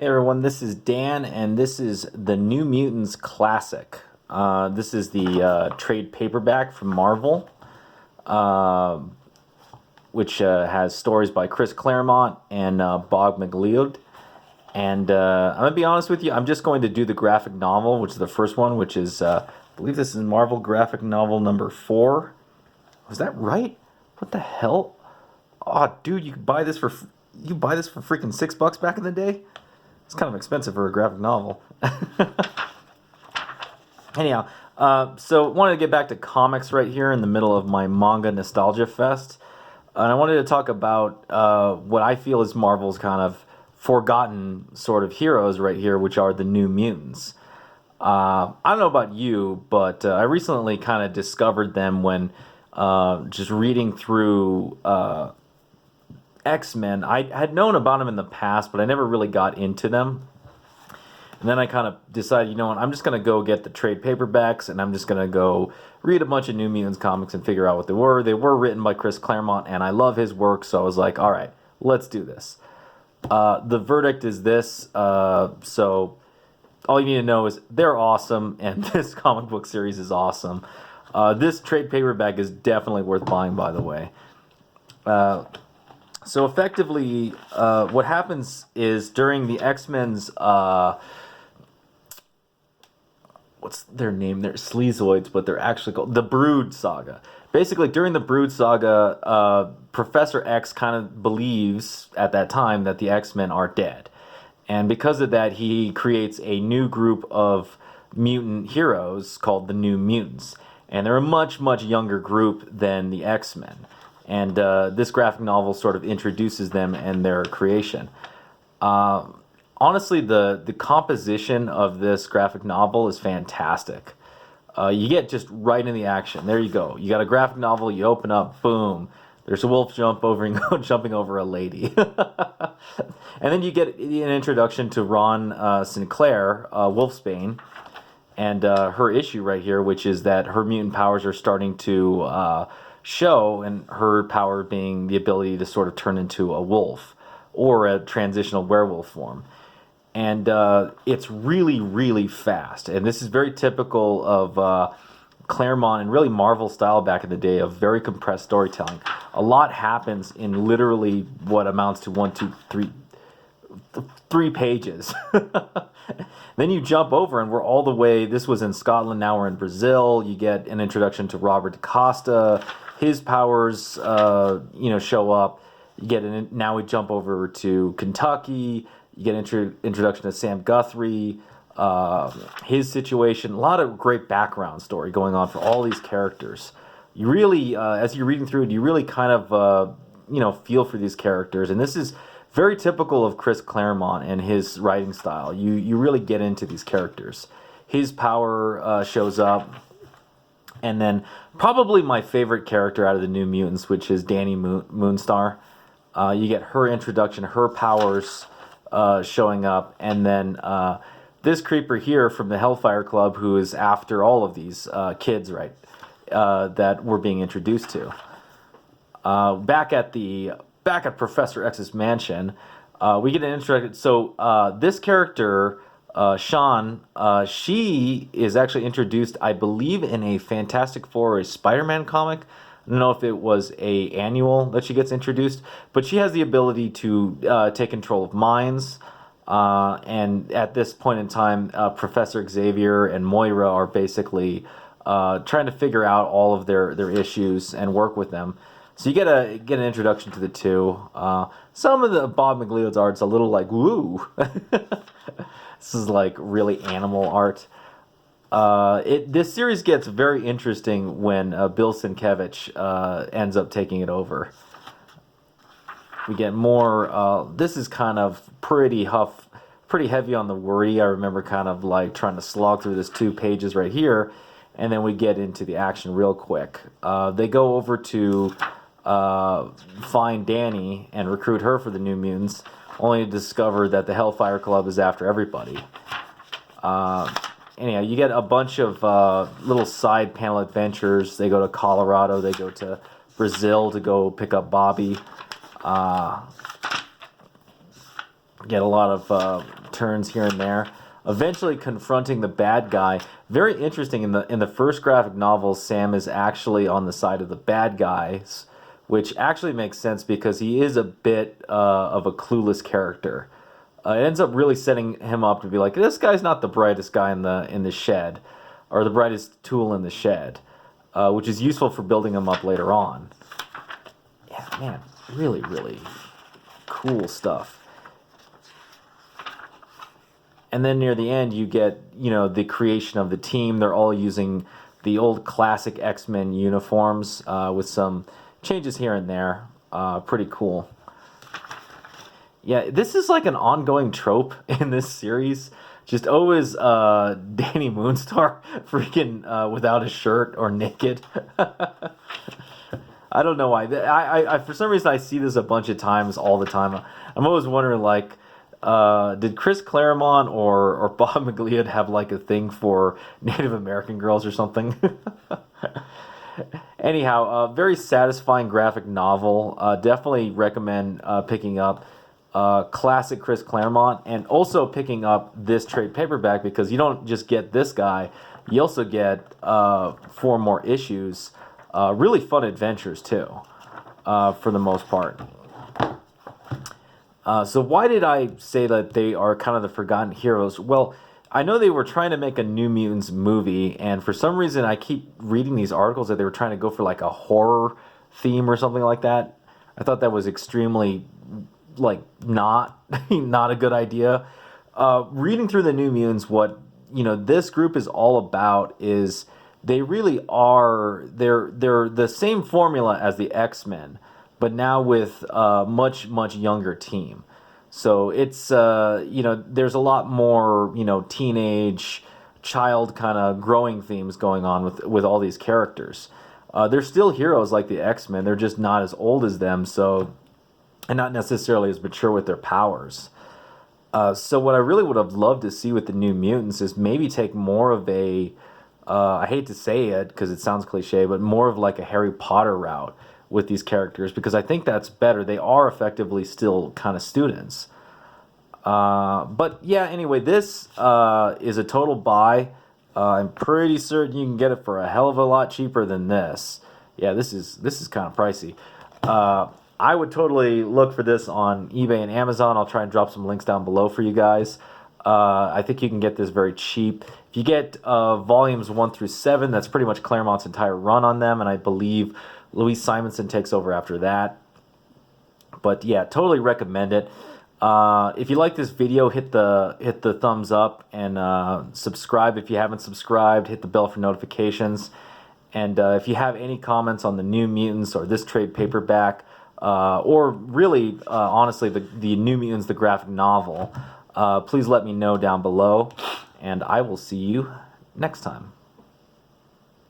Hey everyone, this is Dan, and this is the New Mutants Classic. This is the trade paperback from Marvel, uh, which has stories by Chris Claremont and Bob Mcleod. And I'm going to be honest with you, I'm just going to do the graphic novel, which is the first one, which is, I believe this is Marvel graphic novel number 4. Was that right? What the hell? Oh, dude, you buy this for freaking $6 back in the day? It's kind of expensive for a graphic novel. Anyhow, so wanted to get back to comics right here in the middle of my manga nostalgia fest. And I wanted to talk about what I feel is Marvel's kind of forgotten sort of heroes right here, which are the New Mutants. I don't know about you, but I recently kind of discovered them when just reading through X-Men. I had known about them in the past, but I never really got into them. And then I kind of decided, you know what, I'm just going to go get the trade paperbacks, and I'm just going to go read a bunch of New Mutants comics and figure out what they were. They were written by Chris Claremont, and I love his work, so I was like, all right, let's do this. The verdict is this. So all you need to know is they're awesome, and this comic book series is awesome. This trade paperback is definitely worth buying, by the way. So effectively, what happens is during the X-Men's, what's their name? They're Sleazoids, but they're actually called the Brood Saga. Basically, during the Brood Saga, Professor X kind of believes at that time that the X-Men are dead. And because of that, he creates a new group of mutant heroes called the New Mutants. And they're a much, much younger group than the X-Men. And this graphic novel sort of introduces them and their creation. Honestly, the composition of this graphic novel is fantastic. You get just right in the action. There you go. You got a graphic novel, you open up, boom. There's a wolf jumping over a lady. And then you get an introduction to Ron Sinclair, Wolfsbane, and her issue right here, which is that her mutant powers are starting to show, and her power being the ability to sort of turn into a wolf or a transitional werewolf form. And it's really, really fast. And this is very typical of Claremont and really Marvel style back in the day of very compressed storytelling. A lot happens in literally what amounts to 3 pages. Then you jump over and we're all the way, this was in Scotland, now we're in Brazil. You get an introduction to Robert DaCosta. His powers, show up. You get now we jump over to Kentucky. You get introduction to Sam Guthrie, his situation. A lot of great background story going on for all these characters. You really, as you're reading through it, you really kind of, feel for these characters. And this is very typical of Chris Claremont and his writing style. You really get into these characters. His power shows up. And then probably my favorite character out of the New Mutants, which is Dani Moonstar. You get her introduction, her powers showing up. And then this creeper here from the Hellfire Club, who is after all of these kids, right, that we're being introduced to. Back at Professor X's mansion, we get an introduction. So this character, Sean, she is actually introduced, I believe, in a Fantastic Four or a Spider-Man comic. I don't know if it was a annual that she gets introduced, but she has the ability to take control of minds. And at this point in time, Professor Xavier and Moira are basically trying to figure out all of their issues and work with them. So you get an introduction to the two. Some of the Bob Mcleod's art's a little like, woo. This is like really animal art. This series gets very interesting when Bill Sienkiewicz ends up taking it over. We get more. This is kind of pretty heavy on the wordy. I remember kind of like trying to slog through this 2 pages right here, and then we get into the action real quick. They go over to find Dani and recruit her for the New Mutants, only to discover that the Hellfire Club is after everybody. Anyhow, you get a bunch of little side panel adventures. They go to Colorado. They go to Brazil to go pick up Bobby. Get a lot of turns here and there, eventually confronting the bad guy. Very interesting, in the first graphic novel, Sam is actually on the side of the bad guys, which actually makes sense because he is a bit of a clueless character. It ends up really setting him up to be like, this guy's not the brightest guy in the shed, or the brightest tool in the shed, which is useful for building him up later on. Yeah, man, really, really cool stuff. And then near the end, you get, the creation of the team. They're all using the old classic X-Men uniforms with some changes here and there. Pretty cool. Yeah, this is like an ongoing trope in this series. Just always Danny Moonstar freaking without a shirt or naked. I don't know why. I for some reason I see this a bunch of times all the time. I'm always wondering, like, did Chris Claremont or Bob Mcleod have like a thing for Native American girls or something? Anyhow, very satisfying graphic novel. Definitely recommend picking up classic Chris Claremont, and also picking up this trade paperback, because you don't just get this guy, you also get 4 more issues. Really fun adventures too, for the most part. So why did I say that they are kind of the forgotten heroes? Well, I know they were trying to make a New Mutants movie, and for some reason I keep reading these articles that they were trying to go for like a horror theme or something like that. I thought that was extremely, like, not a good idea. Reading through the New Mutants, what this group is all about is they really are they're the same formula as the X-Men, but now with a much younger team. So it's there's a lot more teenage, child kind of growing themes going on with all these characters. They're still heroes like the X-Men. They're just not as old as them, and not necessarily as mature with their powers. So what I really would have loved to see with the New Mutants is maybe take more of a, I hate to say it because it sounds cliche, but more of like a Harry Potter route with these characters, because I think that's better. They are effectively still kind of students. But yeah, anyway, this is a total buy. I'm pretty certain you can get it for a hell of a lot cheaper than this. Yeah, this is kind of pricey. I would totally look for this on eBay and Amazon. I'll try and drop some links down below for you guys. I think you can get this very cheap. If you get volumes 1 through 7, that's pretty much Claremont's entire run on them, and I believe Louise Simonson takes over after that. But yeah, totally recommend it. If you like this video, hit the thumbs up, and subscribe if you haven't subscribed. Hit the bell for notifications. And if you have any comments on the New Mutants or this trade paperback, or really, honestly, the New Mutants, the graphic novel, please let me know down below, and I will see you next time.